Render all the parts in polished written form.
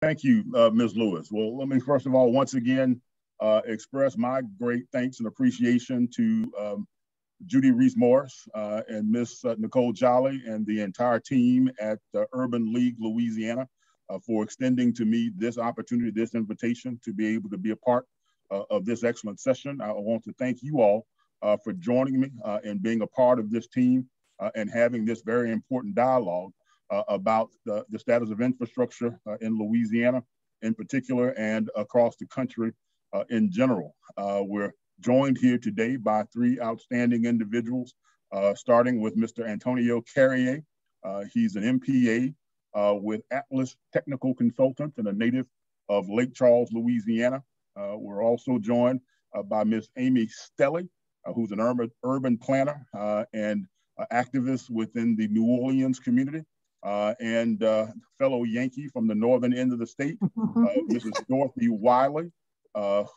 Thank you, Ms. Lewis. Well, let me first of all, once again, express my great thanks and appreciation to Judy Reese-Morris and Miss Nicole Jolly and the entire team at Urban League Louisiana for extending to me this opportunity, this invitation to be able to be a part of this excellent session. I want to thank you all for joining me and being a part of this team and having this very important dialogue about the status of infrastructure in Louisiana in particular and across the country in general. We're joined here today by three outstanding individuals, starting with Mr. Antonio Carriere. He's an MPA with Atlas Technical Consultant and a native of Lake Charles, Louisiana. We're also joined by Ms. Amy Stelly, who's an urban planner and activist within the New Orleans community. And fellow Yankee from the northern end of the state, Mrs. Dorothy Wiley,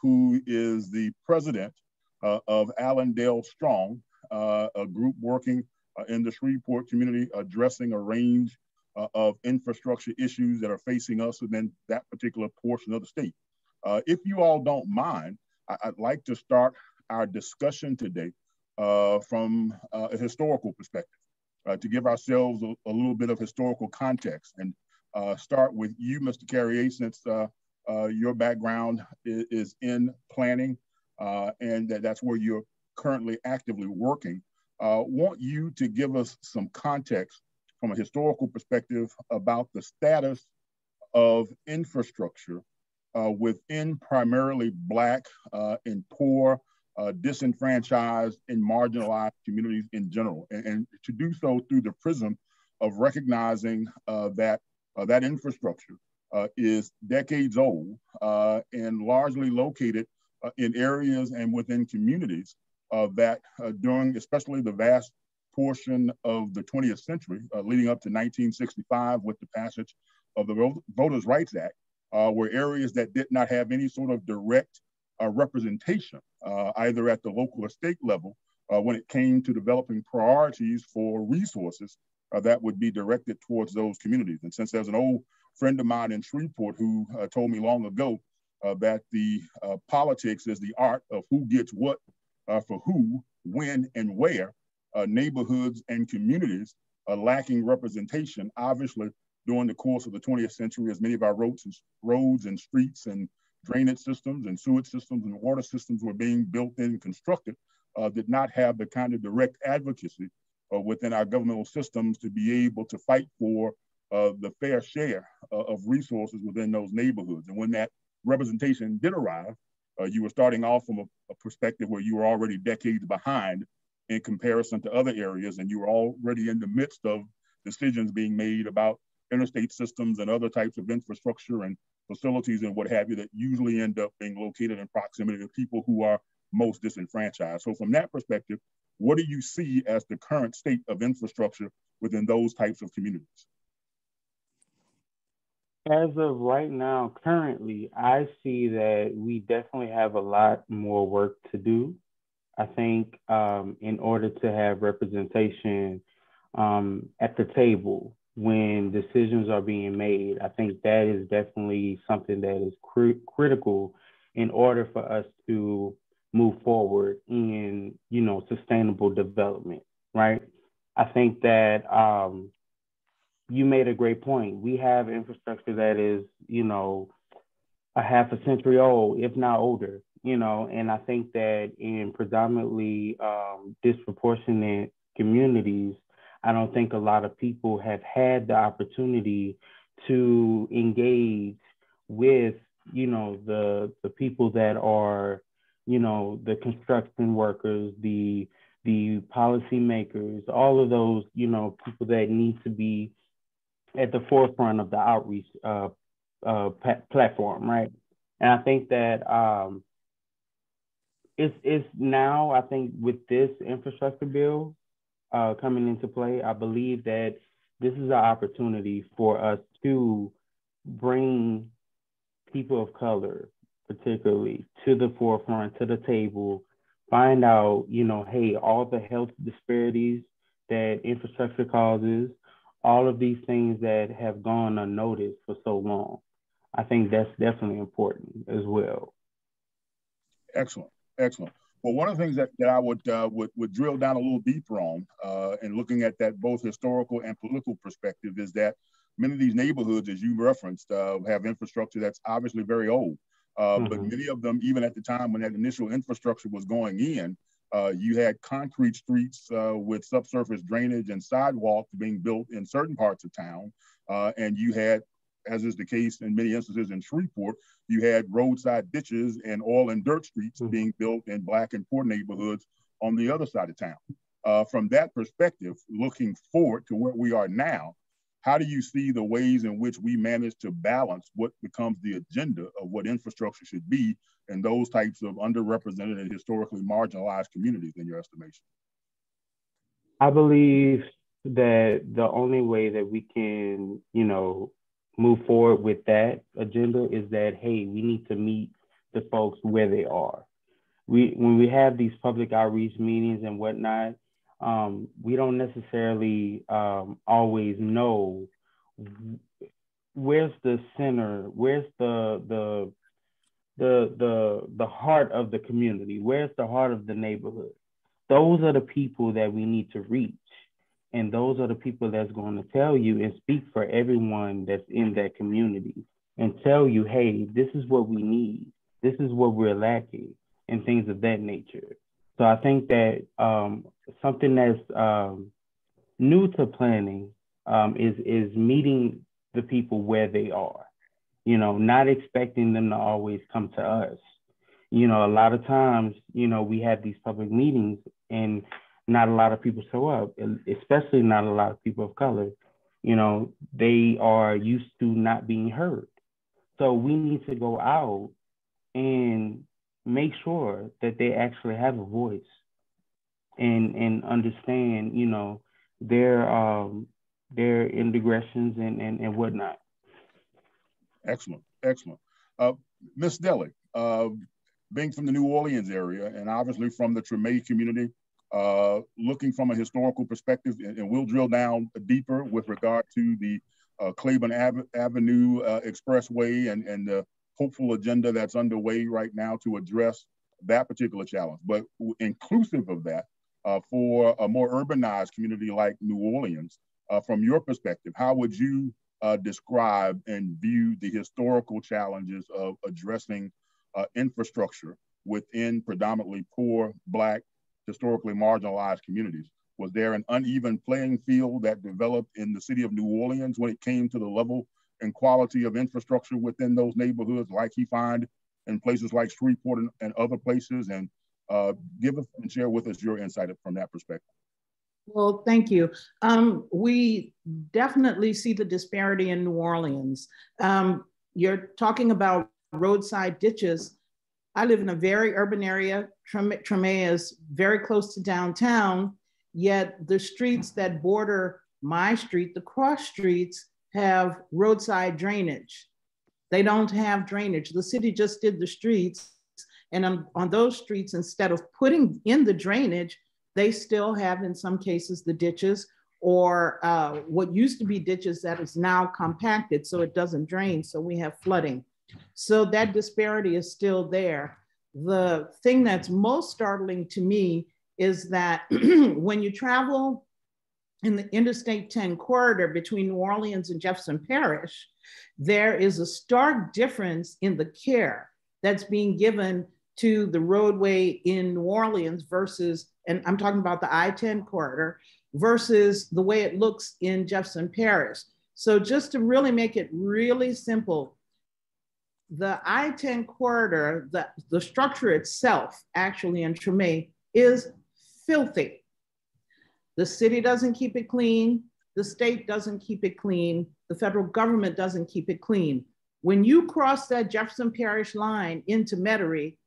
who is the president of AllendaleStrong, a group working in the Shreveport community addressing a range of infrastructure issues that are facing us within that particular portion of the state. If you all don't mind, I'd like to start our discussion today from a historical perspective. To give ourselves a little bit of historical context and start with you, Mr. Carriere, since your background is in planning and that's where you're currently actively working. Want you to give us some context from a historical perspective about the status of infrastructure within primarily Black and poor, disenfranchised and marginalized communities in general, and to do so through the prism of recognizing that that infrastructure is decades old and largely located in areas and within communities that during especially the vast portion of the 20th century, leading up to 1965 with the passage of the Voters' Rights Act, were areas that did not have any sort of direct representation, either at the local or state level, when it came to developing priorities for resources that would be directed towards those communities. And since there's an old friend of mine in Shreveport who told me long ago that the politics is the art of who gets what for who, when, and where, neighborhoods and communities are lacking representation, obviously, during the course of the 20th century, as many of our roads and streets and drainage systems and sewage systems and water systems were being built and constructed, did not have the kind of direct advocacy within our governmental systems to be able to fight for the fair share of resources within those neighborhoods. And when that representation did arrive, you were starting off from a perspective where you were already decades behind in comparison to other areas, and you were already in the midst of decisions being made about interstate systems and other types of infrastructure and facilities and what have you that usually end up being located in proximity to people who are most disenfranchised. So from that perspective, what do you see as the current state of infrastructure within those types of communities? As of right now, currently, I see that we definitely have a lot more work to do. I think in order to have representation at the table, when decisions are being made, I think that is definitely something that is critical in order for us to move forward in, sustainable development, right? I think that you made a great point. We have infrastructure that is, a half a century old, if not older, and I think that in predominantly disproportionate communities, I don't think a lot of people have had the opportunity to engage with, the people that are, the construction workers, the policymakers, all of those, people that need to be at the forefront of the outreach platform, right? And I think that it's now, I think with this infrastructure bill, coming into play, I believe that this is an opportunity for us to bring people of color, particularly, to the forefront, to the table, find out, hey, all the health disparities that infrastructure causes, all of these things that have gone unnoticed for so long. I think that's definitely important as well. Excellent, excellent. Well, one of the things that I would drill down a little deeper on, in looking at that both historical and political perspective, is that many of these neighborhoods, as you referenced, have infrastructure that's obviously very old. But many of them, even at the time when that initial infrastructure was going in, you had concrete streets with subsurface drainage and sidewalks being built in certain parts of town, and you had, as is the case in many instances in Shreveport, you had roadside ditches and oil and dirt streets being built in Black and poor neighborhoods on the other side of town. From that perspective, looking forward to where we are now, how do you see the ways in which we manage to balance what becomes the agenda of what infrastructure should be in those types of underrepresented and historically marginalized communities, in your estimation? I believe that the only way that we can, move forward with that agenda is that, hey, we need to meet the folks where they are. When we have these public outreach meetings and whatnot, we don't necessarily always know where's the center, where's the heart of the community, where's the heart of the neighborhood. Those are the people that we need to reach. And those are the people that's going to tell you and speak for everyone that's in that community and tell you, hey, this is what we need. This is what we're lacking, and things of that nature. So I think that something that's new to planning is meeting the people where they are, not expecting them to always come to us. A lot of times, we have these public meetings and not a lot of people show up, especially not a lot of people of color. They are used to not being heard. So we need to go out and make sure that they actually have a voice and understand, their indigressions and whatnot. Excellent, excellent. Ms. Stelly, being from the New Orleans area and obviously from the Treme community, looking from a historical perspective, and we'll drill down deeper with regard to the Claiborne Avenue Expressway and the hopeful agenda that's underway right now to address that particular challenge. But inclusive of that, for a more urbanized community like New Orleans, from your perspective, how would you describe and view the historical challenges of addressing infrastructure within predominantly poor, Black, historically marginalized communities? Was there an uneven playing field that developed in the city of New Orleans when it came to the level and quality of infrastructure within those neighborhoods, like you find in places like Shreveport and other places? And give us and share with us your insight from that perspective. Well, thank you. We definitely see the disparity in New Orleans. You're talking about roadside ditches. I live in a very urban area. Treme is very close to downtown, yet the streets that border my street, the cross streets, have roadside drainage. They don't have drainage. The city just did the streets, and on those streets, instead of putting in the drainage, they still have, in some cases, the ditches or what used to be ditches that is now compacted so it doesn't drain, so we have flooding. So that disparity is still there. The thing that's most startling to me is that when you travel in the Interstate 10 corridor between New Orleans and Jefferson Parish, there is a stark difference in the care that's being given to the roadway in New Orleans versus, and I'm talking about the I-10 corridor, versus the way it looks in Jefferson Parish. So just to really make it really simple, the I-10 corridor, the structure itself actually in Treme is filthy. The city doesn't keep it clean. The state doesn't keep it clean. The federal government doesn't keep it clean. When you cross that Jefferson Parish line into Metairie,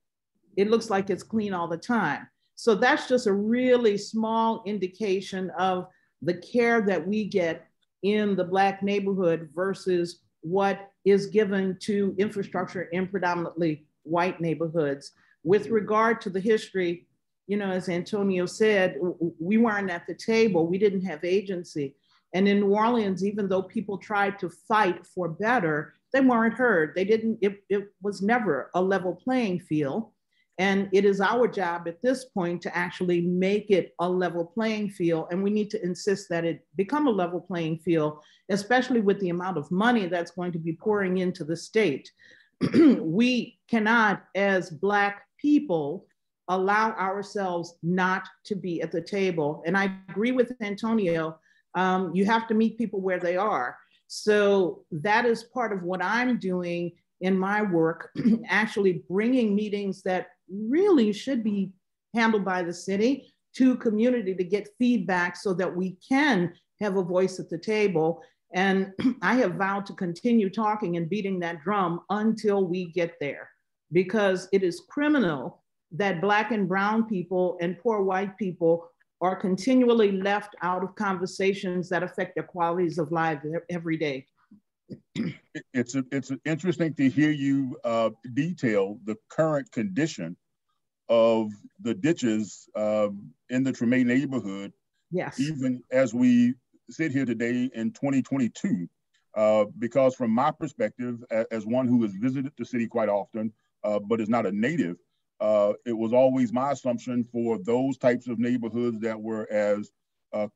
it looks like it's clean all the time. So that's just a really small indication of the care that we get in the Black neighborhood versus what is given to infrastructure in predominantly white neighborhoods. With regard to the history, as Antonio said, we weren't at the table, we didn't have agency. And in New Orleans, even though people tried to fight for better, they weren't heard. They didn't, it was never a level playing field. And it is our job at this point to actually make it a level playing field. And we need to insist that it become a level playing field, especially with the amount of money that's going to be pouring into the state. We cannot, as Black people, allow ourselves not to be at the table. And I agree with Antonio, you have to meet people where they are. So that is part of what I'm doing in my work, actually bringing meetings that really should be handled by the city to community to get feedback so that we can have a voice at the table. And I have vowed to continue talking and beating that drum until we get there, because it is criminal that Black and brown people and poor white people are continually left out of conversations that affect their qualities of life every day. It's interesting to hear you detail the current condition of the ditches in the Treme neighborhood. Yes. Even as we sit here today in 2022, because from my perspective, as one who has visited the city quite often, but is not a native, it was always my assumption for those types of neighborhoods that were as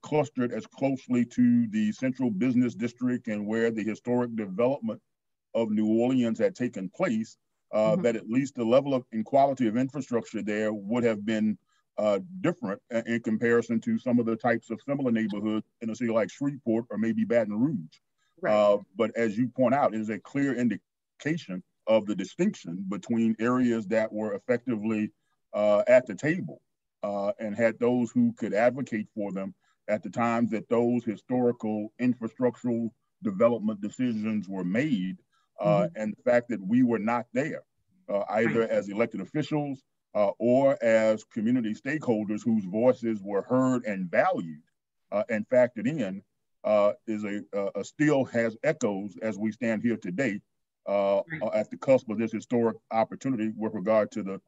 clustered as closely to the central business district and where the historic development of New Orleans had taken place, that at least the level of and quality of infrastructure there would have been different in comparison to some of the types of similar neighborhoods in a city like Shreveport or maybe Baton Rouge. Right. But as you point out, it is a clear indication of the distinction between areas that were effectively at the table and had those who could advocate for them at the times that those historical infrastructural development decisions were made, and the fact that we were not there, either as elected officials or as community stakeholders whose voices were heard and valued and factored in, is still has echoes as we stand here today at the cusp of this historic opportunity with regard to the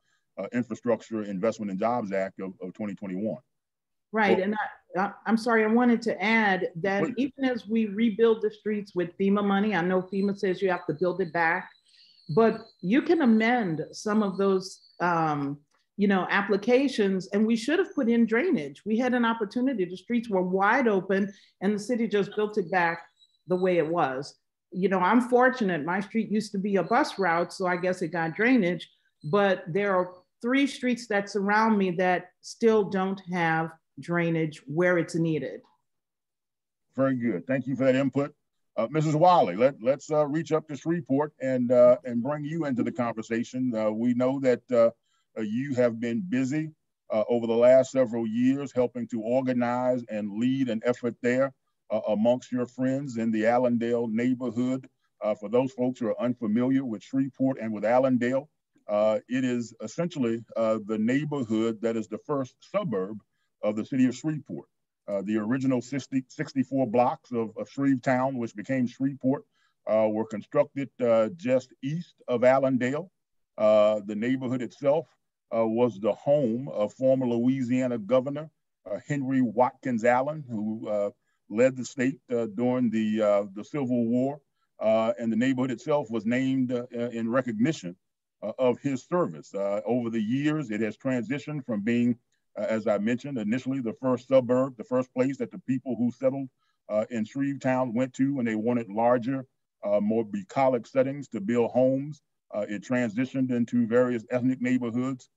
Infrastructure Investment and Jobs Act of 2021. Right, Well, and I'm sorry, I wanted to add that even as we rebuild the streets with FEMA money, I know FEMA says you have to build it back, but you can amend some of those applications, and we should have put in drainage. We had an opportunity, the streets were wide open and the city just built it back the way it was. I'm fortunate, my street used to be a bus route, so I guess it got drainage, but there are 3 streets that surround me that still don't have drainage where it's needed. Very good. Thank you for that input. Mrs. Wiley, let's reach up to Shreveport and bring you into the conversation. We know that you have been busy over the last several years helping to organize and lead an effort there amongst your friends in the Allendale neighborhood. For those folks who are unfamiliar with Shreveport and with Allendale, it is essentially the neighborhood that is the first suburb of the city of Shreveport. The original 64 blocks of Shrevetown, which became Shreveport, were constructed just east of Allendale. The neighborhood itself was the home of former Louisiana Governor Henry Watkins Allen, who led the state during the Civil War. And the neighborhood itself was named in recognition of his service. Over the years, it has transitioned from being, as I mentioned, initially the first suburb, the first place that the people who settled in Shrevetown went to when they wanted larger, more bucolic settings to build homes. It transitioned into various ethnic neighborhoods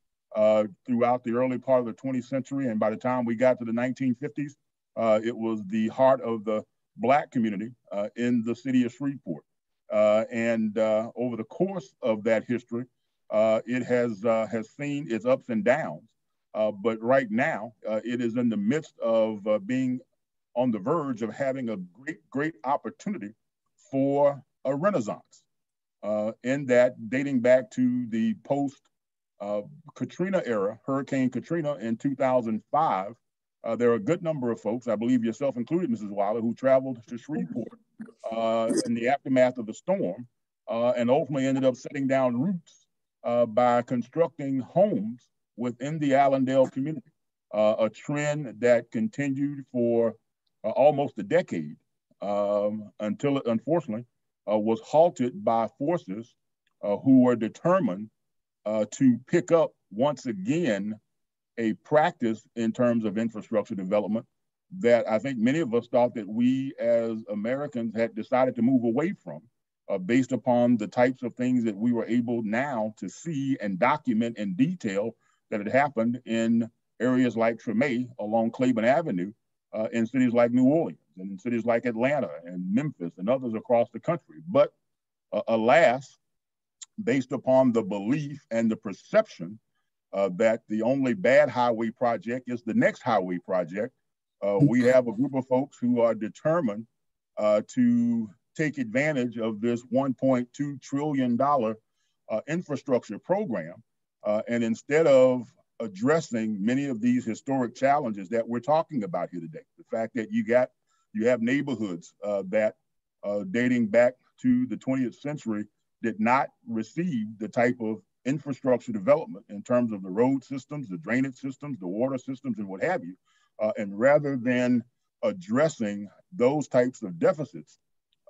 throughout the early part of the 20th century. And by the time we got to the 1950s, it was the heart of the Black community in the city of Shreveport. And over the course of that history, it has seen its ups and downs. But right now, it is in the midst of being on the verge of having a great opportunity for a renaissance. In that, dating back to the post-Katrina era, Hurricane Katrina in 2005, there are a good number of folks, I believe yourself included, Mrs. Wiley, who traveled to Shreveport in the aftermath of the storm and ultimately ended up setting down roots by constructing homes within the Allendale community, a trend that continued for almost a decade until, unfortunately, was halted by forces who were determined to pick up once again a practice in terms of infrastructure development that I think many of us thought that we as Americans had decided to move away from, based upon the types of things that we were able now to see and document in detail that had happened in areas like Treme along Claiborne Avenue, in cities like New Orleans and in cities like Atlanta and Memphis and others across the country. But alas, based upon the belief and the perception that the only bad highway project is the next highway project, we have a group of folks who are determined to take advantage of this $1.2 trillion infrastructure program. And instead of addressing many of these historic challenges that we're talking about here today, the fact that you have neighborhoods that dating back to the 20th century did not receive the type of infrastructure development in terms of the road systems, the drainage systems, the water systems, and what have you. And rather than addressing those types of deficits,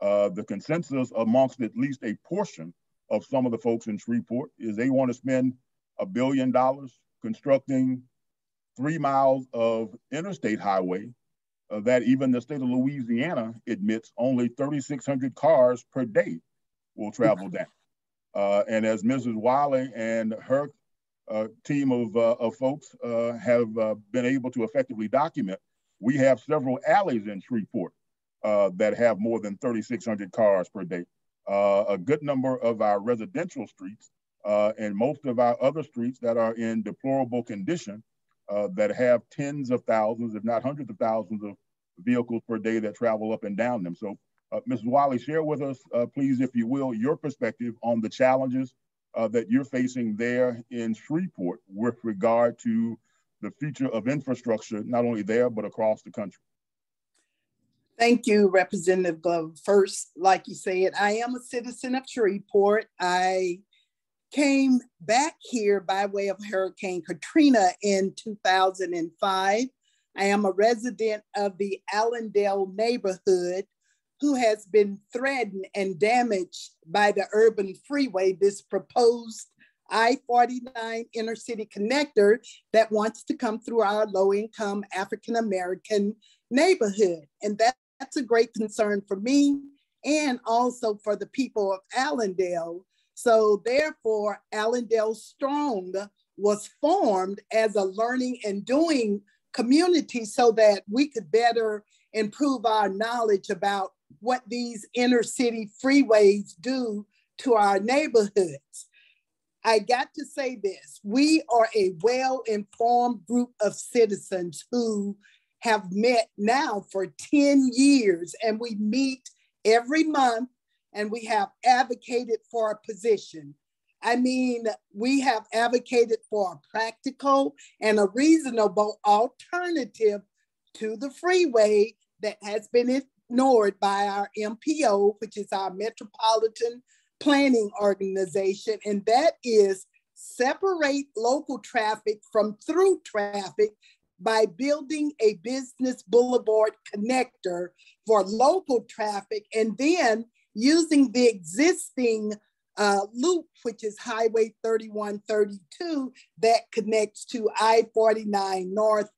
the consensus amongst at least a portion of some of the folks in Shreveport is they want to spend $1 billion constructing 3 miles of interstate highway that even the state of Louisiana admits only 3,600 cars per day will travel down. And as Mrs. Wiley and her team of folks have been able to effectively document, we have several alleys in Shreveport that have more than 3,600 cars per day. A good number of our residential streets and most of our other streets that are in deplorable condition that have tens of thousands, if not hundreds of thousands of vehicles per day that travel up and down them. So Mrs. Wiley, share with us, please, if you will, your perspective on the challenges that you're facing there in Shreveport with regard to the future of infrastructure, not only there, but across the country. Thank you, Representative Glover. First, like you said, I am a citizen of Shreveport. I came back here by way of Hurricane Katrina in 2005. I am a resident of the Allendale neighborhood who has been threatened and damaged by the urban freeway, this proposed I-49 inner city connector that wants to come through our low-income African-American neighborhood. And that's a great concern for me and also for the people of Allendale. So therefore, AllendaleStrong was formed as a learning and doing community so that we could better improve our knowledge about what these inner city freeways do to our neighborhoods. I got to say this, we are a well-informed group of citizens who have met now for 10 years, and we meet every month and we have advocated for a position. I mean, we have advocated for a practical and a reasonable alternative to the freeway that has been ignored by our MPO, which is our Metropolitan Planning Organization, and that is separate local traffic from through traffic by building a business boulevard connector for local traffic, and then using the existing loop, which is Highway 3132, that connects to I-49 North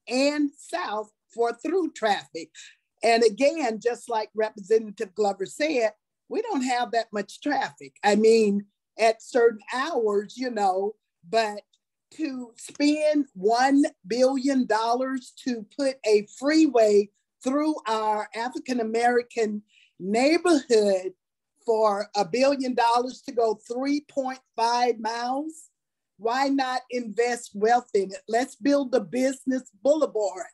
and South for through traffic. And again, just like Representative Glover said, we don't have that much traffic. I mean, at certain hours, you know, but to spend $1 billion to put a freeway through our African-American neighborhood for $1 billion to go 3.5 miles, why not invest wealth in it? Let's build a business boulevard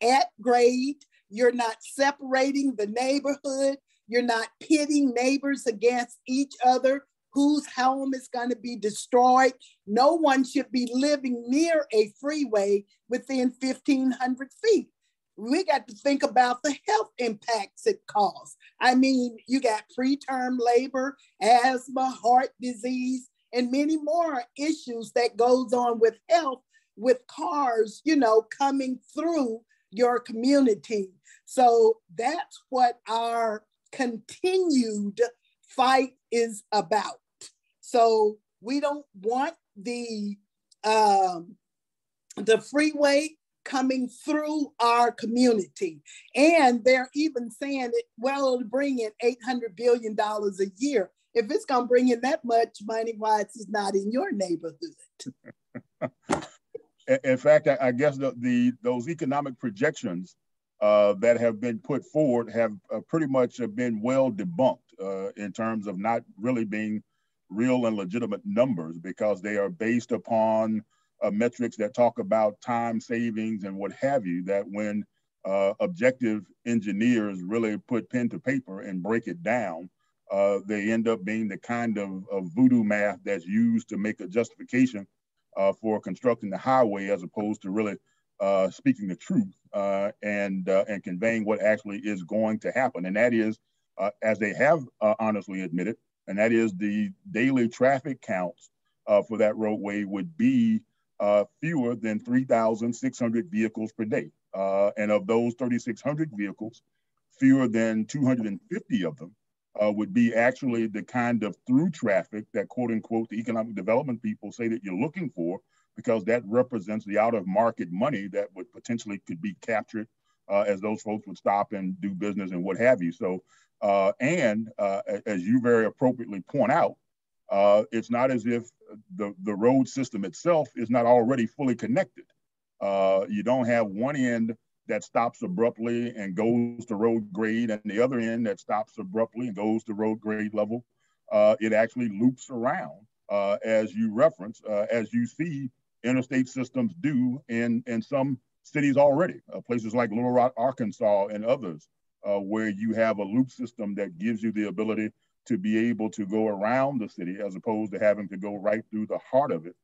at grade. You're not separating the neighborhood. You're not pitting neighbors against each other, whose home is going to be destroyed. No one should be living near a freeway within 1,500 feet. We got to think about the health impacts it causes. I mean, you got preterm labor, asthma, heart disease, and many more issues that goes on with health with cars, you know, coming through your community. So that's what our continued fight is about. So we don't want the freeway coming through our community. And they're even saying it, well, it'll bring in $800 billion a year. If it's gonna bring in that much money, why it's not in your neighborhood? In fact, I guess those economic projections that have been put forward have pretty much been well debunked in terms of not really being real and legitimate numbers, because they are based upon metrics that talk about time savings and what have you, that when objective engineers really put pen to paper and break it down, they end up being the kind of voodoo math that's used to make a justification for constructing the highway, as opposed to really speaking the truth and conveying what actually is going to happen. And that is, as they have honestly admitted, and that is the daily traffic counts for that roadway would be fewer than 3,600 vehicles per day. And of those 3,600 vehicles, fewer than 250 of them would be actually the kind of through traffic that, quote unquote, the economic development people say that you're looking for, because that represents the out of market money that would potentially could be captured as those folks would stop and do business and what have you. So, as you very appropriately point out, it's not as if the road system itself is not already fully connected. You don't have one end that stops abruptly and goes to road grade, and the other end that stops abruptly and goes to road grade level. It actually loops around, as you reference, as you see interstate systems do in some cities already, places like Little Rock, Arkansas, and others, where you have a loop system that gives you the ability to be able to go around the city as opposed to having to go right through the heart of it.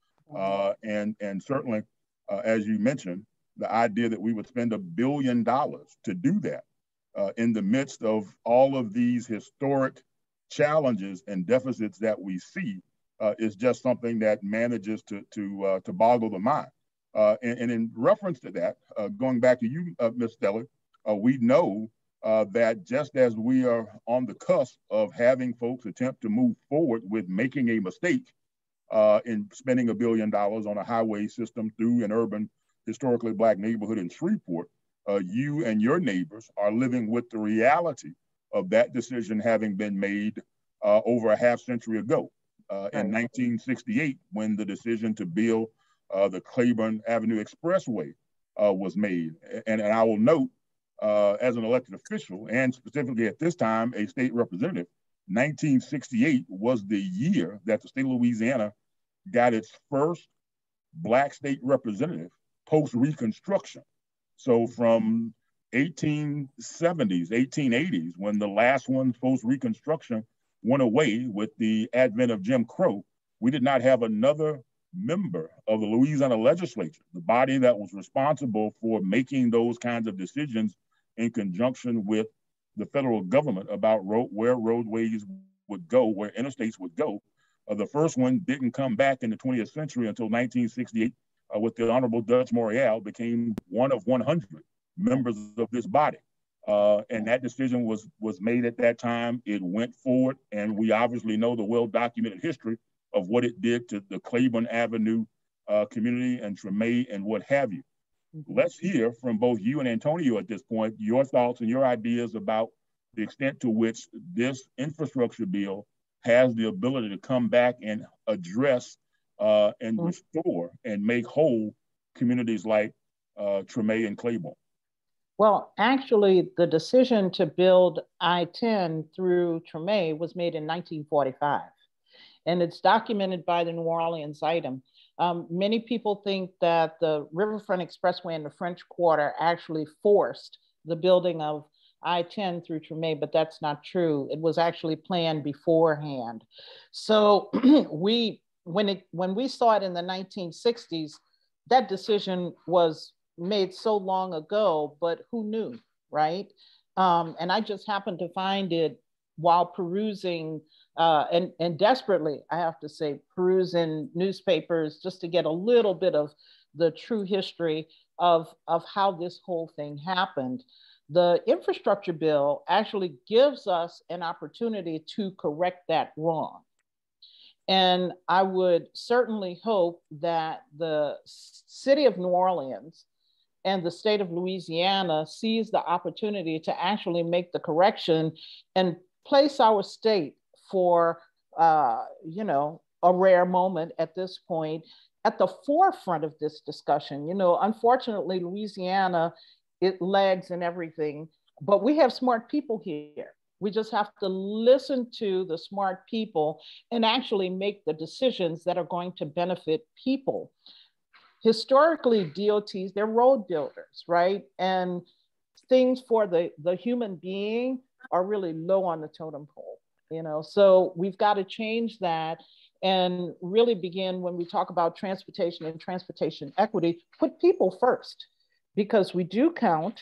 And certainly, as you mentioned, the idea that we would spend $1 billion to do that in the midst of all of these historic challenges and deficits that we see is just something that manages to boggle the mind. And in reference to that, going back to you, Ms. Stelly, we know that just as we are on the cusp of having folks attempt to move forward with making a mistake in spending $1 billion on a highway system through an urban, historically Black neighborhood in Shreveport, you and your neighbors are living with the reality of that decision having been made over a half century ago. In 1968, when the decision to build the Claiborne Avenue Expressway was made. And I will note, as an elected official, and specifically at this time, a state representative, 1968 was the year that the state of Louisiana got its first Black state representative post-Reconstruction. So from 1870s, 1880s, when the last one post-Reconstruction went away with the advent of Jim Crow, we did not have another member of the Louisiana legislature, the body that was responsible for making those kinds of decisions in conjunction with the federal government about where roadways would go, where interstates would go. The first one didn't come back in the 20th century until 1968, with the Honorable Dutch Morial became one of 100 members of this body. And that decision was made at that time. It went forward, and we obviously know the well-documented history of what it did to the Claiborne Avenue community and Treme and what have you. Let's hear from both you and Antonio at this point, your thoughts and your ideas about the extent to which this infrastructure bill has the ability to come back and address and restore and make whole communities like Treme and Claiborne. Well, actually, the decision to build I-10 through Treme was made in 1945, and it's documented by the New Orleans item. Many people think that the Riverfront Expressway in the French Quarter actually forced the building of I-10 through Treme, but that's not true. It was actually planned beforehand. So when we saw it in the 1960s, that decision was made so long ago, but who knew, right? And I just happened to find it while perusing and desperately, I have to say, perusing newspapers just to get a little bit of the true history of how this whole thing happened. The infrastructure bill actually gives us an opportunity to correct that wrong. And I would certainly hope that the city of New Orleans and the state of Louisiana sees the opportunity to actually make the correction and place our state for, you know, a rare moment at this point at the forefront of this discussion. You know, unfortunately, Louisiana, it lags in everything, but we have smart people here. We just have to listen to the smart people and actually make the decisions that are going to benefit people. Historically, DOTs, they're road builders, right? And things for the human being are really low on the totem pole, you know? So we've got to change that and really begin, when we talk about transportation and transportation equity, put people first, because we do count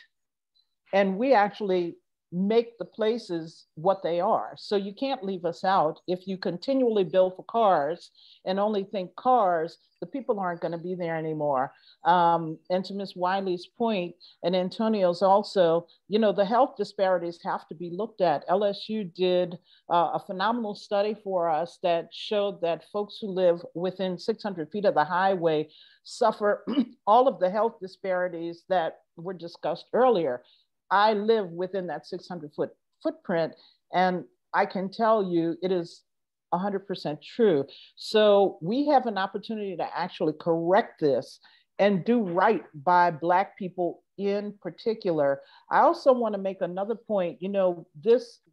and we actually make the places what they are. So you can't leave us out. If you continually build for cars and only think cars, the people aren't going to be there anymore. And to Ms. Wiley's point, and Antonio's also, you know, the health disparities have to be looked at. LSU did a phenomenal study for us that showed that folks who live within 600 feet of the highway suffer all of the health disparities that were discussed earlier. I live within that 600-foot footprint, and I can tell you it is 100% true. So we have an opportunity to actually correct this and do right by Black people in particular. I also want to make another point. You know,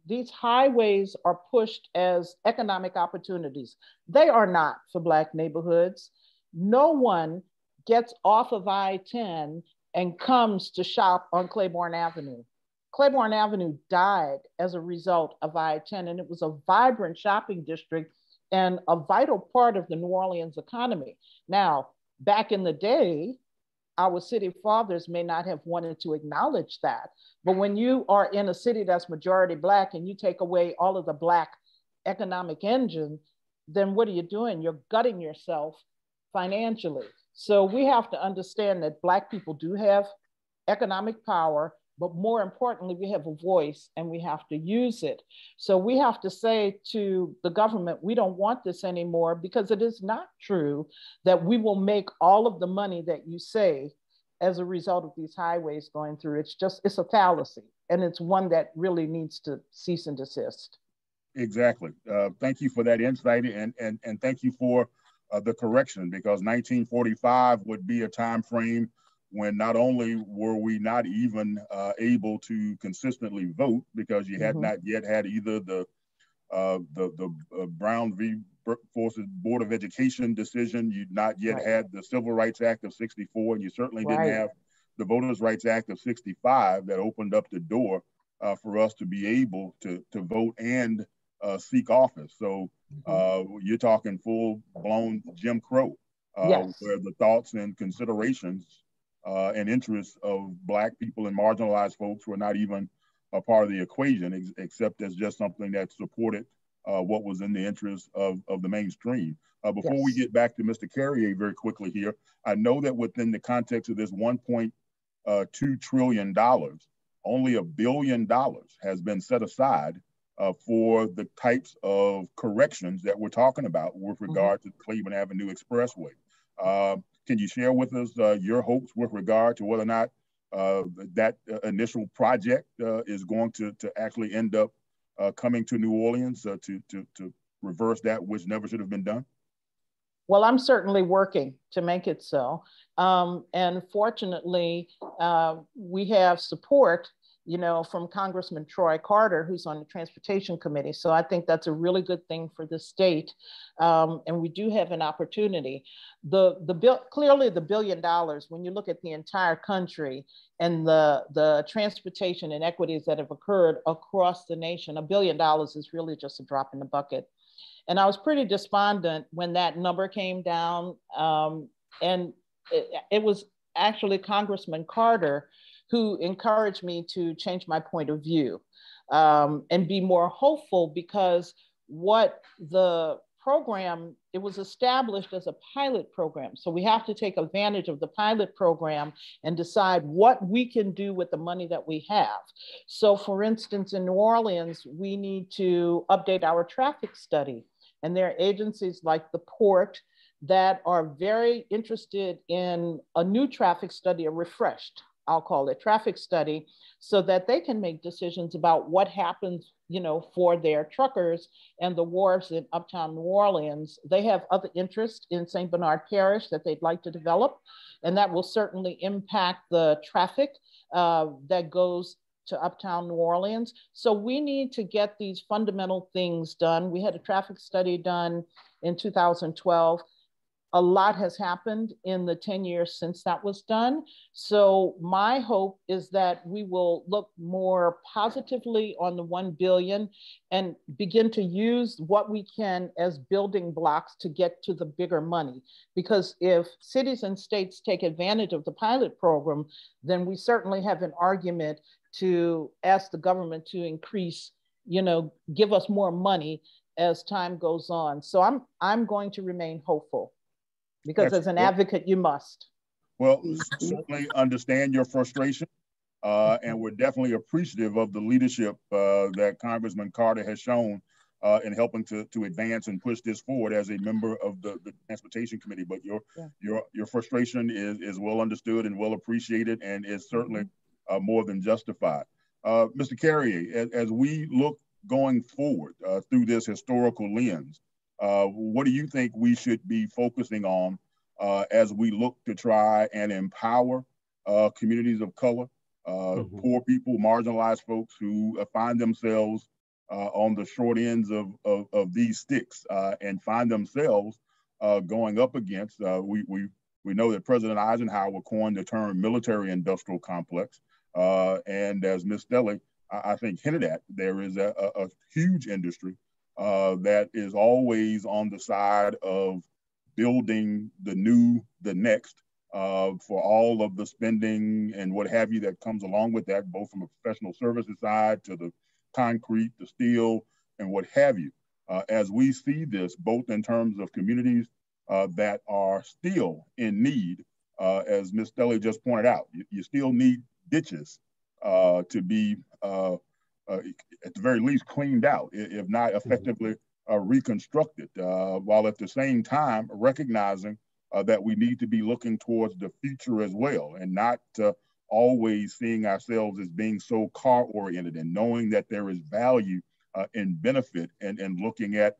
these highways are pushed as economic opportunities. They are not for Black neighborhoods. No one gets off of I-10 and comes to shop on Claiborne Avenue. Claiborne Avenue died as a result of I-10, and it was a vibrant shopping district and a vital part of the New Orleans economy. Now, back in the day, our city fathers may not have wanted to acknowledge that, but when you are in a city that's majority Black and you take away all of the Black economic engine, then what are you doing? You're gutting yourself financially. So we have to understand that Black people do have economic power, but more importantly, we have a voice and we have to use it. So we have to say to the government, we don't want this anymore, because it is not true that we will make all of the money that you say as a result of these highways going through. It's a fallacy, and it's one that really needs to cease and desist. Exactly. Thank you for that insight, and thank you for the correction, because 1945 would be a time frame when not only were we not even able to consistently vote, because you had not yet had either the Brown v. Forces Board of Education decision, you'd not yet had the Civil Rights Act of '64, and you certainly didn't have the Voters' Rights Act of '65 that opened up the door for us to be able to vote and seek office. So you're talking full-blown Jim Crow, where the thoughts and considerations and interests of Black people and marginalized folks were not even a part of the equation, except as just something that supported what was in the interest of the mainstream. Before we get back to Mr. Carriere very quickly here, I know that within the context of this $1.2 trillion, only $1 billion has been set aside for the types of corrections that we're talking about with regard to the Cleveland Avenue Expressway. Can you share with us your hopes with regard to whether or not that initial project is going to actually end up coming to New Orleans to reverse that which never should have been done? Well, I'm certainly working to make it so. And fortunately, we have support, you know, from Congressman Troy Carter, who's on the Transportation Committee. So I think that's a really good thing for the state. And we do have an opportunity. Clearly the $1 billion, when you look at the entire country and the transportation inequities that have occurred across the nation, $1 billion is really just a drop in the bucket. And I was pretty despondent when that number came down. And it was actually Congressman Carter who encouraged me to change my point of view and be more hopeful, because what the program, it was established as a pilot program. So we have to take advantage of the pilot program and decide what we can do with the money that we have. So for instance, in New Orleans, we need to update our traffic study. And there are agencies like the port that are very interested in a new traffic study, a refreshed, I'll call it, traffic study, so that they can make decisions about what happens, you know, for their truckers and the wharves in uptown New Orleans. They have other interests in St. Bernard Parish that they'd like to develop, and that will certainly impact the traffic that goes to uptown New Orleans. So we need to get these fundamental things done. We had a traffic study done in 2012. A lot has happened in the 10 years since that was done. So my hope is that we will look more positively on the 1 billion and begin to use what we can as building blocks to get to the bigger money. Because if cities and states take advantage of the pilot program, then we certainly have an argument to ask the government to increase, you know, give us more money as time goes on. So I'm going to remain hopeful. Because as an advocate, you must. Well, certainly understand your frustration, and we're definitely appreciative of the leadership that Congressman Carter has shown in helping to advance and push this forward as a member of the Transportation Committee. But your frustration is well understood and well appreciated, and is certainly more than justified. Mr. Carriere, as we look going forward through this historical lens, what do you think we should be focusing on as we look to try and empower communities of color, poor people, marginalized folks who find themselves on the short ends of these sticks and find themselves going up against, we know that President Eisenhower coined the term military-industrial complex, and as Ms. Stelly, I think, hinted at, there is a huge industry that is always on the side of building the new, the next, for all of the spending and what have you that comes along with that, both from a professional services side to the concrete, the steel, and what have you. As we see this, both in terms of communities that are still in need, as Ms. Stelly just pointed out, you still need ditches to be at the very least cleaned out, if not effectively reconstructed, while at the same time recognizing that we need to be looking towards the future as well, and not always seeing ourselves as being so car-oriented, and knowing that there is value and benefit and looking at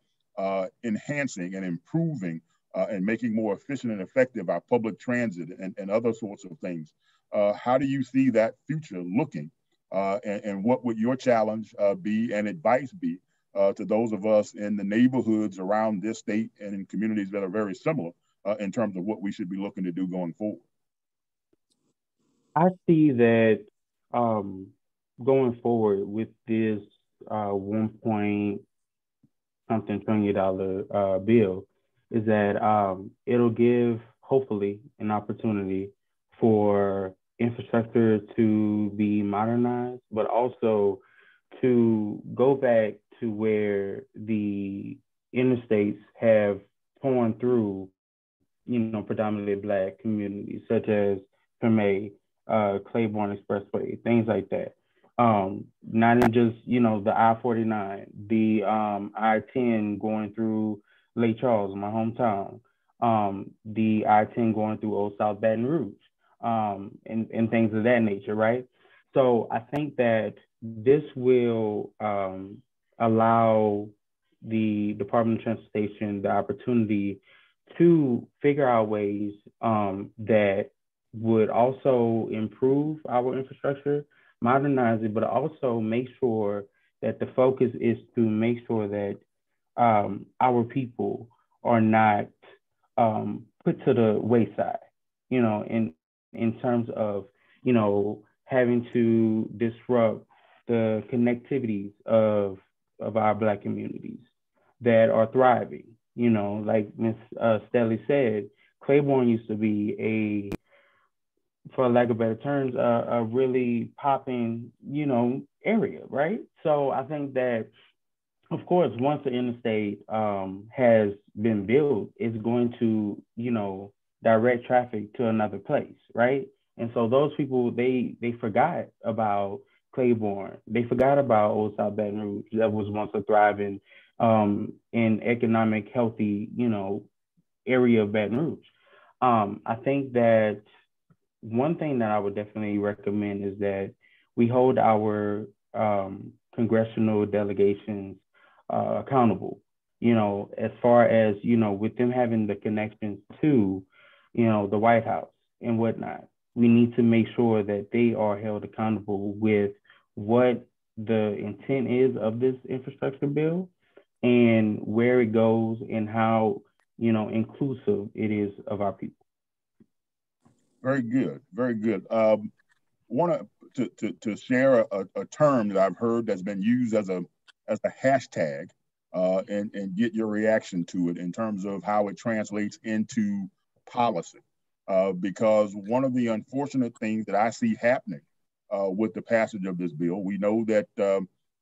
enhancing and improving and making more efficient and effective our public transit and other sorts of things. How do you see that future looking? And what would your challenge be and advice be to those of us in the neighborhoods around this state and in communities that are very similar in terms of what we should be looking to do going forward? I see that going forward with this 1-point-something trillion bill is that it'll give, hopefully, an opportunity for infrastructure to be modernized, but also to go back to where the interstates have torn through, you know, predominantly Black communities, such as Permay, Claiborne Expressway, things like that. Not in just, you know, the I-49, the I-10 going through Lake Charles, my hometown, the I-10 going through Old South Baton Rouge, and things of that nature, right? So I think that this will allow the Department of Transportation the opportunity to figure out ways that would also improve our infrastructure, modernize it, but also make sure that the focus is to make sure that our people are not put to the wayside, you know, in terms of, you know, having to disrupt the connectivities of our Black communities that are thriving. You know, like Ms. Stelly said, Claiborne used to be for lack of better terms, a really popping, you know, area, right? So I think that Of course, once the interstate has been built, it's going to, direct traffic to another place, right? And so those people, they forgot about Claiborne. They forgot about Old South Baton Rouge that was once a thriving and economic healthy, area of Baton Rouge. I think that one thing that I would definitely recommend is that we hold our congressional delegations accountable, as far as, with them having the connections to, the White House and whatnot. We need to make sure that they are held accountable with what the intent is of this infrastructure bill and where it goes and how, inclusive it is of our people. Very good, very good. Want to share a term that I've heard that's been used as a hashtag, and get your reaction to it in terms of how it translates into policy. Because one of the unfortunate things that I see happening with the passage of this bill, we know that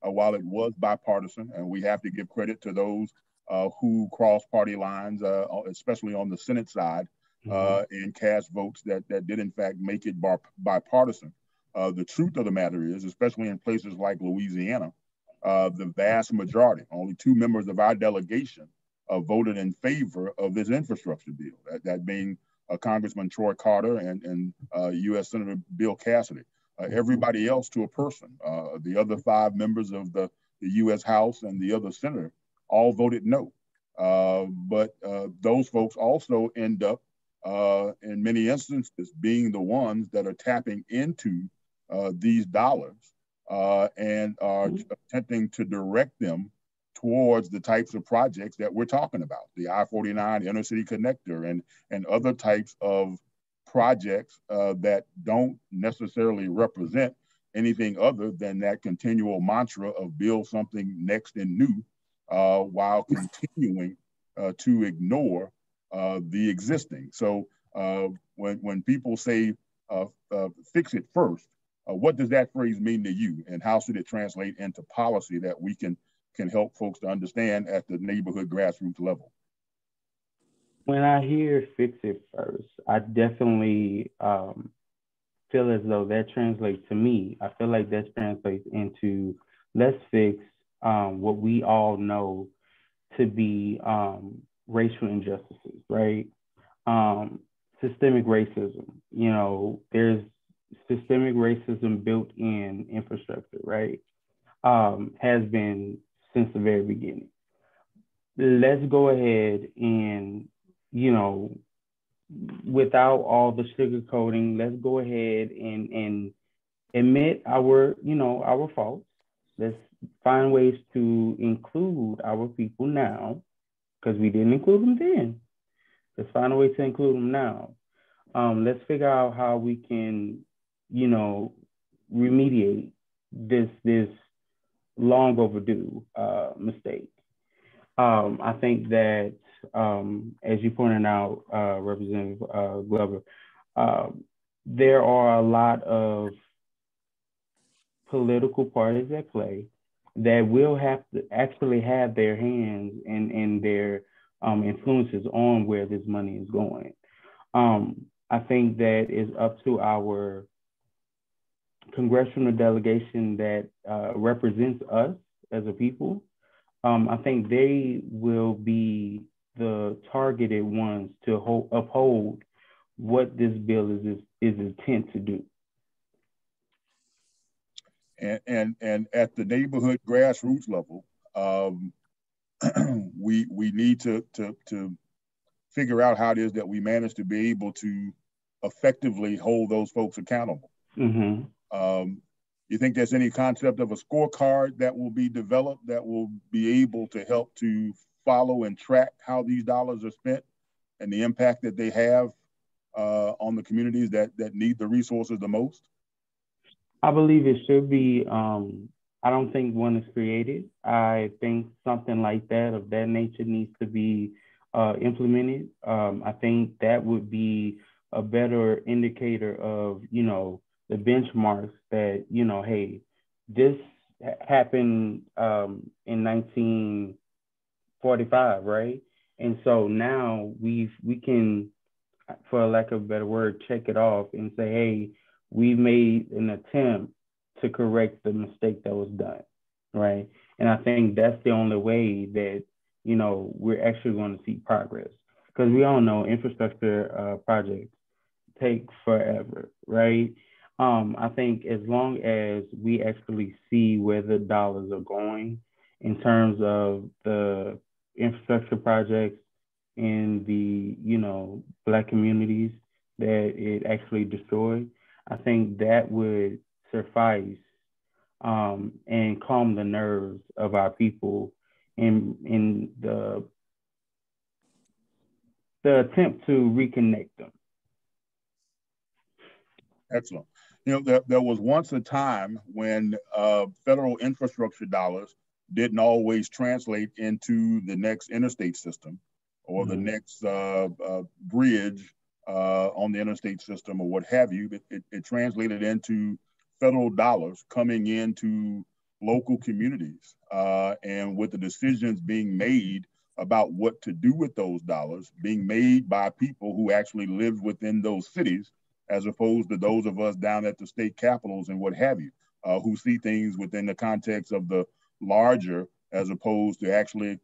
while it was bipartisan, and we have to give credit to those who crossed party lines, especially on the Senate side, and cast votes that did in fact make it bipartisan. The truth of the matter is, especially in places like Louisiana, the vast majority, only 2 members of our delegation, voted in favor of this infrastructure bill, that being Congressman Troy Carter and U.S. Senator Bill Cassidy. Everybody else to a person, the other 5 members of the U.S. House and the other senator, all voted no. But those folks also end up, in many instances, being the ones that are tapping into these dollars and are attempting to direct them towards the types of projects that we're talking about, the I-49 inner city connector and other types of projects that don't necessarily represent anything other than that continual mantra of build something next and new, while continuing to ignore the existing. So when people say fix it first, what does that phrase mean to you, and how should it translate into policy that we can help folks to understand at the neighborhood grassroots level? When I hear fix it first, I definitely feel as though that translates to me. I feel like that translates into let's fix what we all know to be racial injustices, right? Systemic racism. There's systemic racism built in infrastructure, right? Has been since the very beginning. Let's go ahead and, without all the sugarcoating, let's go ahead and admit our faults. Let's find ways to include our people now, because we didn't include them then. Let's find a way to include them now. Let's figure out how we can, remediate this long overdue mistake. I think that, as you pointed out, Representative Glover, there are a lot of political parties at play that will have to actually have their hands and their influences on where this money is going. I think that is up to our congressional delegation that represents us as a people. I think they will be the targeted ones to uphold what this bill is intent to do. And at the neighborhood grassroots level, we need to figure out how it is that we manage to be able to effectively hold those folks accountable. Mm-hmm. You think there's any concept of a scorecard that will be developed that will be able to help to follow and track how these dollars are spent and the impact that they have on the communities that need the resources the most? I believe it should be. I don't think one is created. I think something like that, of that nature, needs to be implemented. I think that would be a better indicator of, the benchmarks that, hey, this happened in 1945, right? And so now we can, for lack of a better word, check it off and say, hey, we made an attempt to correct the mistake that was done, right? And I think that's the only way that, we're actually going to see progress. Because we all know infrastructure projects take forever, right? I think as long as we actually see where the dollars are going in terms of the infrastructure projects in the, Black communities that it actually destroyed, I think that would suffice and calm the nerves of our people in the attempt to reconnect them. Excellent. There was once a time when federal infrastructure dollars didn't always translate into the next interstate system or the next bridge on the interstate system or what have you. It translated into federal dollars coming into local communities and with the decisions being made about what to do with those dollars being made by people who actually lived within those cities, as opposed to those of us down at the state capitals and what have you, who see things within the context of the larger, as opposed to actually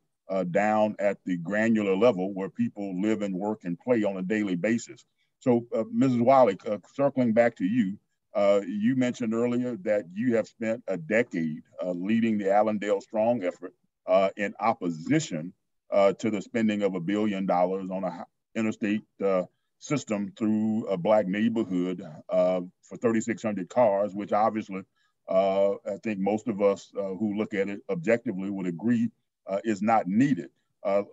down at the granular level where people live and work and play on a daily basis. So Mrs. Wiley, circling back to you, you mentioned earlier that you have spent a decade leading the AllendaleStrong effort in opposition to the spending of $1 billion on a interstate system through a Black neighborhood for 3,600 cars, which obviously I think most of us who look at it objectively would agree is not needed.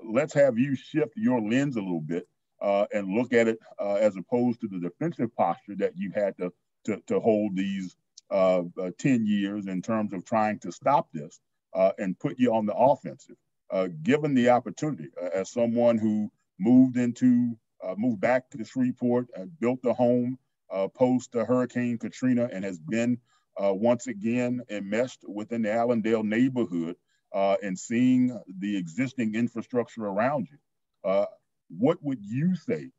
Let's have you shift your lens a little bit and look at it as opposed to the defensive posture that you had to hold these 10 years in terms of trying to stop this and put you on the offensive. Given the opportunity, as someone who moved back to Shreveport, built a home post Hurricane Katrina, and has been once again enmeshed within the Allendale neighborhood and seeing the existing infrastructure around you, what would you say,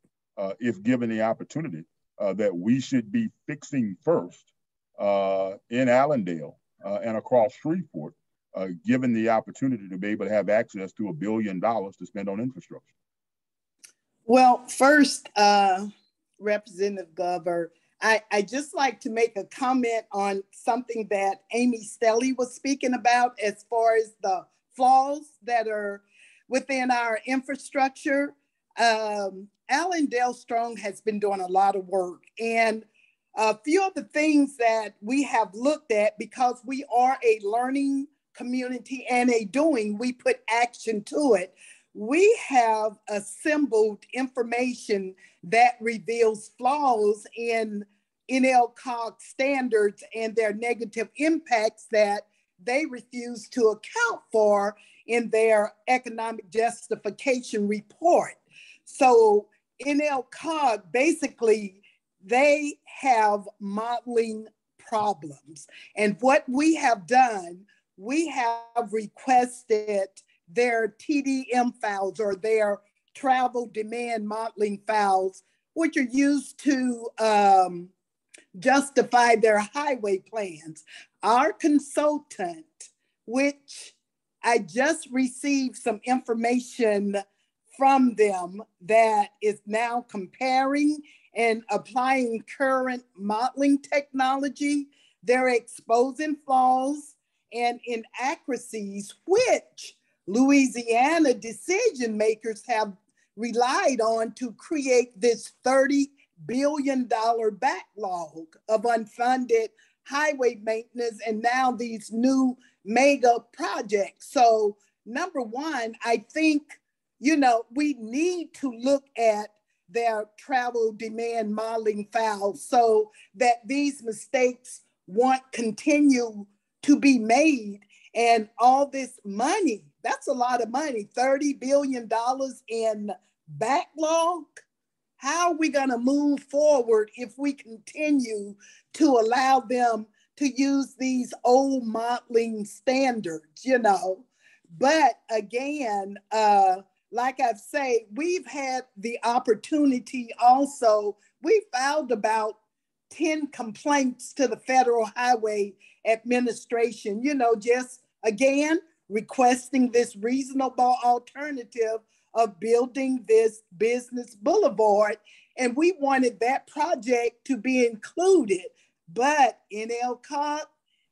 if given the opportunity, that we should be fixing first in Allendale and across Shreveport, given the opportunity to be able to have access to $1 billion to spend on infrastructure? Well, first, Representative Glover, I just like to make a comment on something that Amy Stelly was speaking about as far as the flaws that are within our infrastructure. AllendaleStrong has been doing a lot of work, and a few of the things that we have looked at, because we are a learning community and a doing, we put action to it. We have assembled information that reveals flaws in NLCOG standards and their negative impacts that they refuse to account for in their economic justification report. So NLCOG, basically, they have modeling problems. And what we have done, we have requested their TDM files or their travel demand modeling files, which are used to justify their highway plans. Our consultant, which I just received some information from them that is now comparing and applying current modeling technology, they're exposing flaws and inaccuracies, which Louisiana decision makers have relied on to create this $30 billion backlog of unfunded highway maintenance and now these new mega projects. So number one, I think, we need to look at their travel demand modeling files so that these mistakes won't continue to be made. And all this money, that's a lot of money, $30 billion in backlog. How are we going to move forward if we continue to allow them to use these old modeling standards, you know. But again, like I've said, we've had the opportunity also, we filed about 10 complaints to the Federal Highway Administration, you know, just again, requesting this reasonable alternative of building this business boulevard. And we wanted that project to be included. But in ELCOG,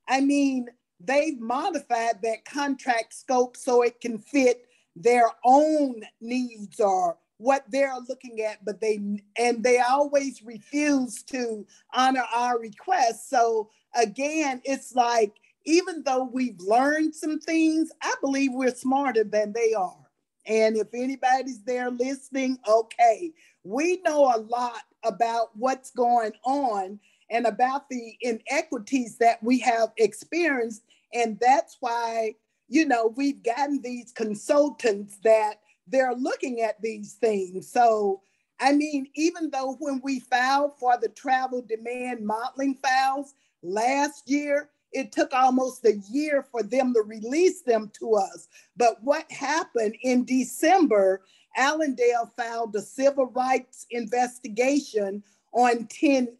I mean, they've modified that contract scope so it can fit their own needs or what they're looking at, but they always refuse to honor our requests. So again, it's like, even though we've learned some things, I believe we're smarter than they are. And if anybody's there listening, okay, we know a lot about what's going on and about the inequities that we have experienced. And that's why, you know, we've gotten these consultants that they're looking at these things. So, I mean, even though when we filed for the travel demand modeling files last year, it took almost a year for them to release them to us. But what happened in December, Allendale filed a civil rights investigation on 10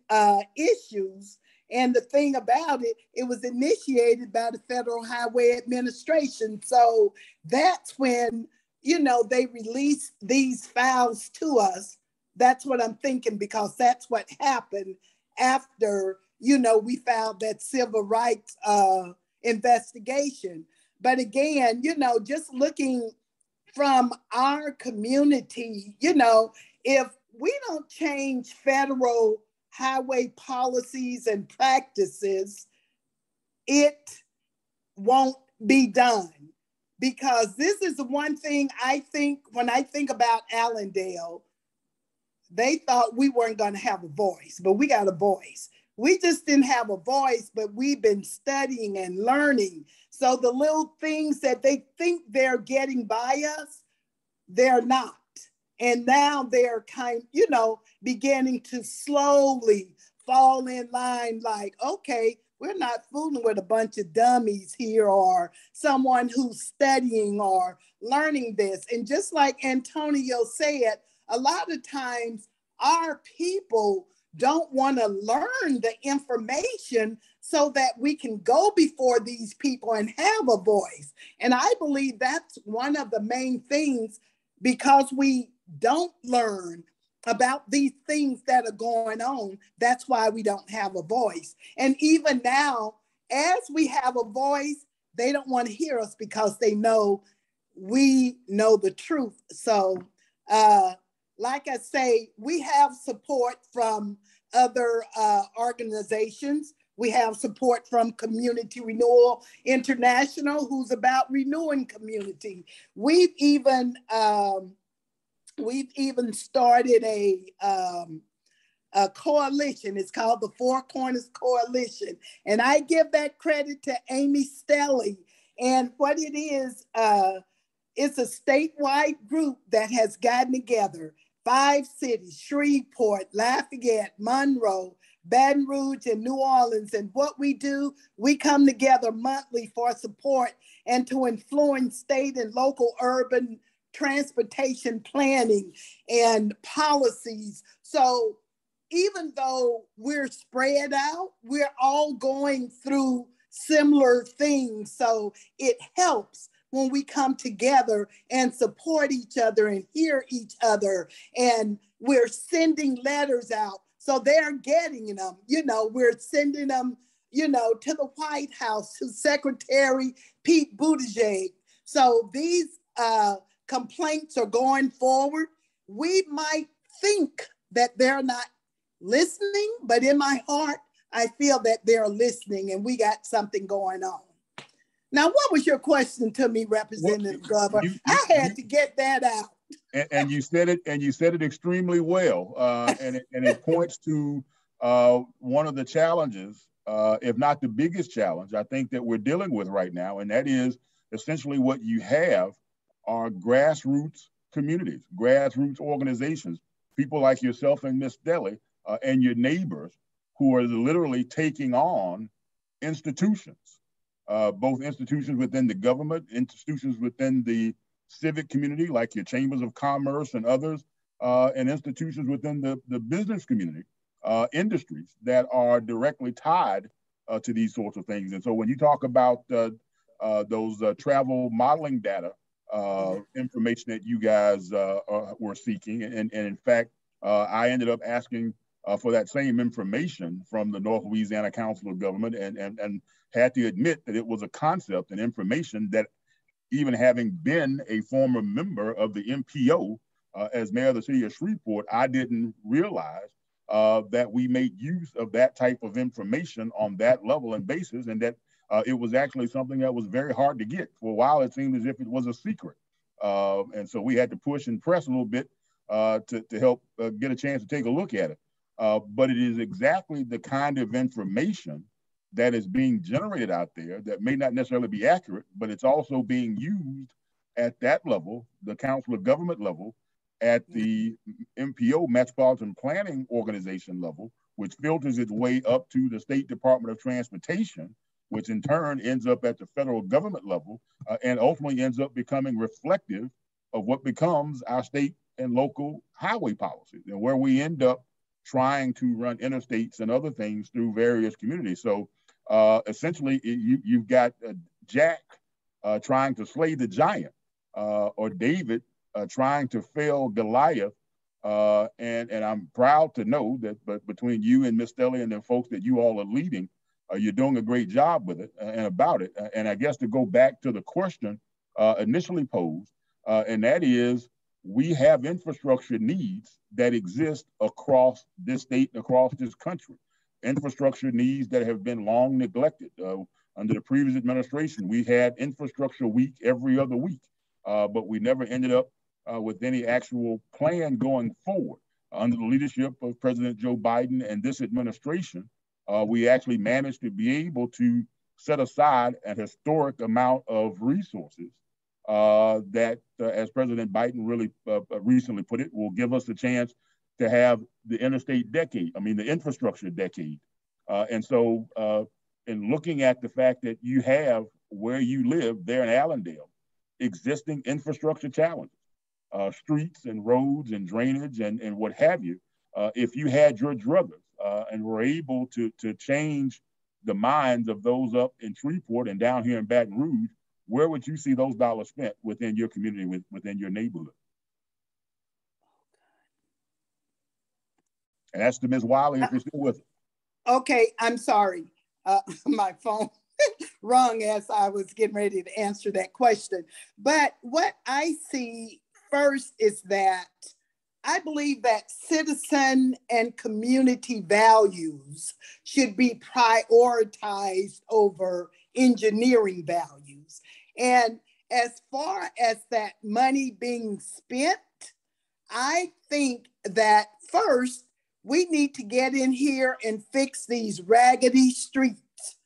issues. And the thing about it, it was initiated by the Federal Highway Administration. So that's when, you know, they released these files to us. That's what I'm thinking, because that's what happened after, you know, we filed that civil rights investigation. But again, you know, just looking from our community, you know, if we don't change federal highway policies and practices, it won't be done. Because this is the one thing I think, when I think about Allendale, they thought we weren't going to have a voice, but we got a voice. We just didn't have a voice, but we've been studying and learning. So the little things that they think they're getting by us, they're not. And now they're kind, you know, beginning to slowly fall in line like, okay, we're not fooling with a bunch of dummies here or someone who's studying or learning this. And just like Antonio said, a lot of times our people don't want to learn the information so that we can go before these people and have a voice. And I believe that's one of the main things, because we don't learn about these things that are going on. That's why we don't have a voice. And even now, as we have a voice, they don't want to hear us because they know we know the truth. So, like I say, we have support from other organizations. We have support from Community Renewal International, who's about renewing community. We've even started a coalition. It's called the Four Corners Coalition. And I give that credit to Amy Stelly. And what it is, it's a statewide group that has gotten together, 5 cities, Shreveport, Lafayette, Monroe, Baton Rouge, and New Orleans. And what we do, we come together monthly for support and to influence state and local urban transportation planning and policies. So even though we're spread out, we're all going through similar things. So it helps when we come together and support each other and hear each other. And we're sending letters out. So they're getting them, you know, we're sending them, you know, to the White House, to Secretary Pete Buttigieg. So these complaints are going forward. We might think that they're not listening, but in my heart, I feel that they're listening and we got something going on. Now, what was your question to me, Representative Glover? I had to get that out. And you said it extremely well. And it points to one of the challenges, if not the biggest challenge, I think that we're dealing with right now. And that is essentially what you have are grassroots communities, grassroots organizations, people like yourself and Ms. Stelly and your neighbors who are literally taking on institutions, both institutions within the government, institutions within the civic community, like your chambers of commerce and others, and institutions within the business community, industries that are directly tied to these sorts of things. And so when you talk about those travel modeling data information that you guys were seeking, and in fact, I ended up asking for that same information from the North Louisiana Council of Government, and had to admit that it was a concept and information that, even having been a former member of the MPO as mayor of the city of Shreveport, I didn't realize that we made use of that type of information on that level and basis, and that it was actually something that was very hard to get. For a while, it seemed as if it was a secret. And so we had to push and press a little bit to help get a chance to take a look at it. But it is exactly the kind of information that is being generated out there that may not necessarily be accurate, but it's also being used at that level, the Council of Government level, at the MPO, Metropolitan Planning Organization level, which filters its way up to the State Department of Transportation, which in turn ends up at the federal government level, and ultimately ends up becoming reflective of what becomes our state and local highway policies, and where we end up trying to run interstates and other things through various communities. So essentially, you've got Jack trying to slay the giant, or David trying to fail Goliath. And I'm proud to know that, but between you and Miss Stelly and the folks that you all are leading, you're doing a great job with it and about it. And I guess to go back to the question initially posed, and that is, we have infrastructure needs that exist across this state and across this country. Infrastructure needs that have been long neglected. Under the previous administration, we had infrastructure week every other week, but we never ended up with any actual plan going forward. Under the leadership of President Joe Biden and this administration, we actually managed to be able to set aside a historic amount of resources that, as President Biden really recently put it, will give us a chance to have the interstate decade, the infrastructure decade. And so in looking at the fact that you have, where you live there in Allendale, existing infrastructure challenges, streets and roads and drainage and what have you, if you had your druthers and were able to change the minds of those up in Shreveport and down here in Baton Rouge, where would you see those dollars spent within your community, within your neighborhood? And that's to Ms. Wiley, if you're still with us. Okay, I'm sorry. My phone rung as I was getting ready to answer that question. But what I see first is that I believe that citizen and community values should be prioritized over engineering values. And as far as that money being spent, I think that first we need to get in here and fix these raggedy streets.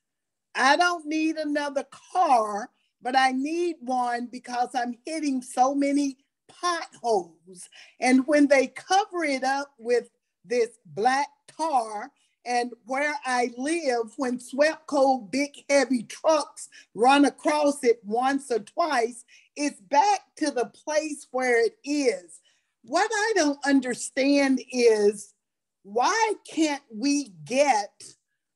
I don't need another car, but I need one because I'm hitting so many potholes. And when they cover it up with this black tar, and where I live, when swept cold, big, heavy trucks run across it once or twice, it's back to the place where it is. What I don't understand is, why can't we get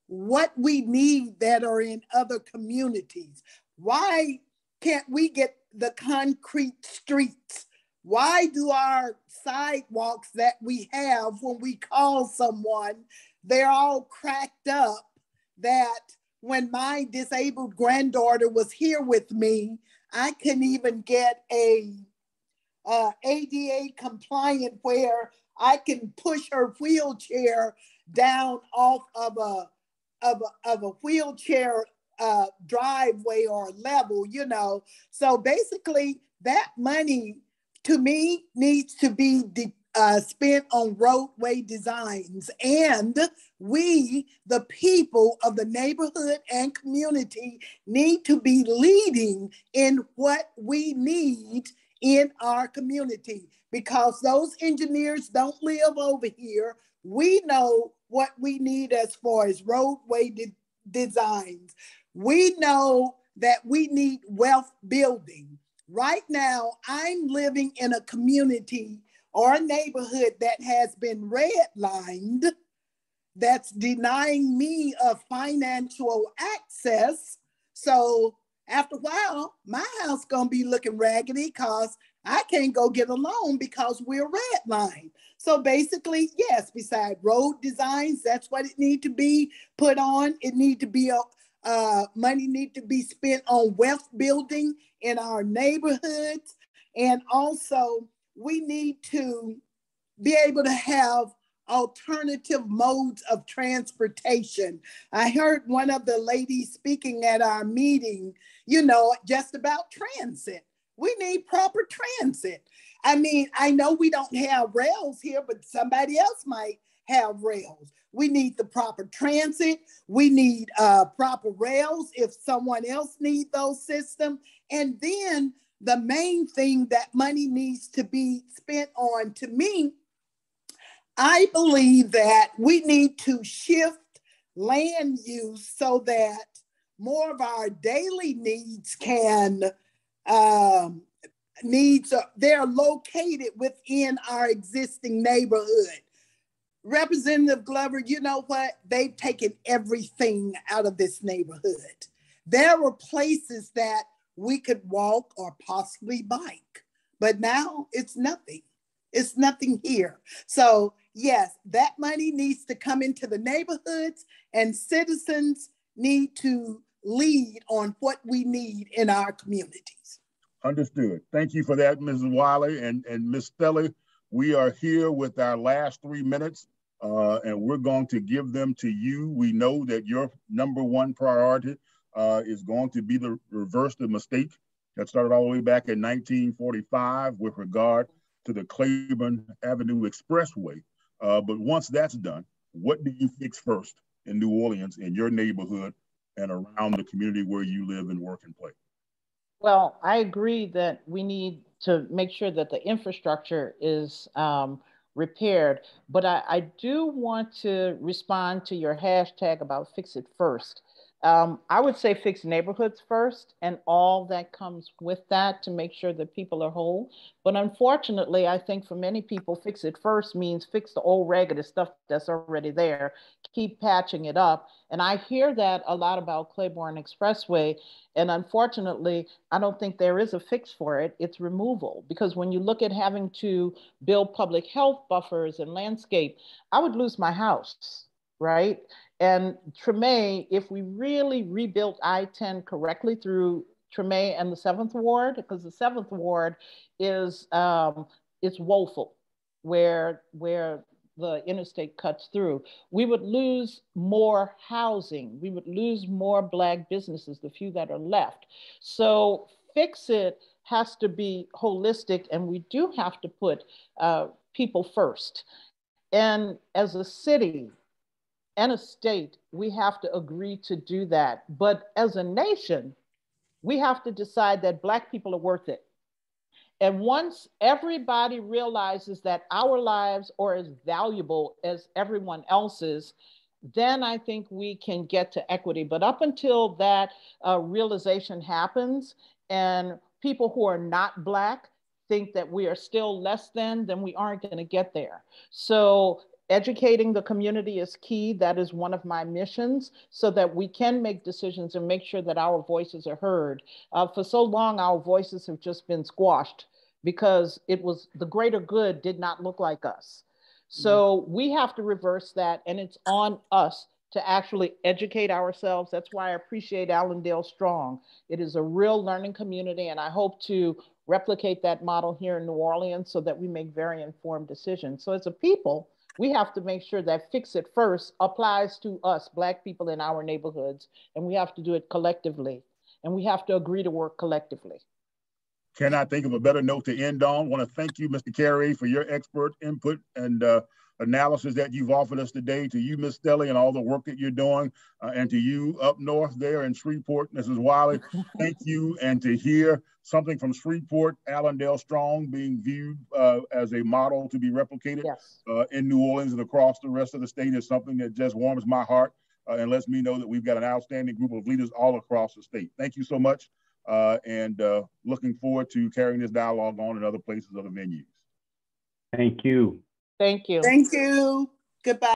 what we need that are in other communities? Why can't we get the concrete streets? Why do our sidewalks that we have, when we call someone, they're all cracked up, that when my disabled granddaughter was here with me, I couldn't even get a ADA compliant where I can push her wheelchair down off of a wheelchair driveway or level, So basically that money, to me, needs to be spent on roadway designs. And we, the people of the neighborhood and community, need to be leading in what we need in our community, because those engineers don't live over here. We know what we need as far as roadway designs. We know that we need wealth building. Right now, I'm living in a community or a neighborhood that has been redlined, that's denying me of financial access. So after a while, my house gonna be looking raggedy because I can't go get a loan because we're redlined. So basically, yes, beside road designs, that's what it need to be put on. It need to be money need to be spent on wealth building in our neighborhoods. And also we need to be able to have alternative modes of transportation. I heard one of the ladies speaking at our meeting, just about transit. We need proper transit. I mean, I know we don't have rails here, but somebody else might have rails. We need the proper transit. We need proper rails if someone else needs those systems. And then the main thing that money needs to be spent on, to me, I believe that we need to shift land use so that more of our daily needs they're located within our existing neighborhood. Representative Glover, you know what? They've taken everything out of this neighborhood. There were places that we could walk or possibly bike, but now it's nothing. It's nothing here. So yes, that money needs to come into the neighborhoods, and citizens need to lead on what we need in our communities. Understood. Thank you for that, Mrs. Wiley and Ms. Stelly. We are here with our last 3 minutes, and we're going to give them to you. We know that your number one priority is going to be to reverse the mistake that started all the way back in 1945 with regard to the Claiborne Avenue Expressway. But once that's done, what do you fix first in New Orleans, in your neighborhood, and around the community where you live and work and play? Well, I agree that we need to make sure that the infrastructure is repaired, but I do want to respond to your hashtag about fix it first. I would say fix neighborhoods first and all that comes with that to make sure that people are whole. But unfortunately, I think for many people, fix it first means fix the old raggedy stuff that's already there, keep patching it up. And I hear that a lot about Claiborne Expressway. And unfortunately, I don't think there is a fix for it. It's removal. Because when you look at having to build public health buffers and landscape, I would lose my house, right? And Treme, if we really rebuilt I-10 correctly through Treme and the 7th Ward, because the 7th Ward is it's woeful where the interstate cuts through, we would lose more housing. We would lose more Black businesses, the few that are left. So fix it has to be holistic, and we do have to put people first. And as a city and a state, we have to agree to do that. But as a nation, we have to decide that Black people are worth it. And once everybody realizes that our lives are as valuable as everyone else's, then I think we can get to equity. But up until that realization happens and people who are not Black think that we are still less than, then we aren't going to get there. So educating the community is key. That is one of my missions, so that we can make decisions and make sure that our voices are heard. For so long, our voices have just been squashed because it was the greater good did not look like us. So we have to reverse that, and it's on us to actually educate ourselves. That's why I appreciate AllendaleStrong. It is a real learning community, and I hope to replicate that model here in New Orleans so that we make very informed decisions. So as a people, we have to make sure that fix it first applies to us, Black people in our neighborhoods, and we have to do it collectively, and we have to agree to work collectively. Cannot think of a better note to end on. I want to thank you, Mr. Carriere, for your expert input and analysis that you've offered us today. To you, Ms. Stelly, and all the work that you're doing, and to you up north there in Shreveport, Mrs. Wiley, thank you. And to hear something from Shreveport, AllendaleStrong being viewed as a model to be replicated in New Orleans and across the rest of the state is something that just warms my heart. and lets me know that we've got an outstanding group of leaders all across the state. Thank you so much, and looking forward to carrying this dialogue on in other places, other venues. Thank you. Thank you. Thank you. Goodbye.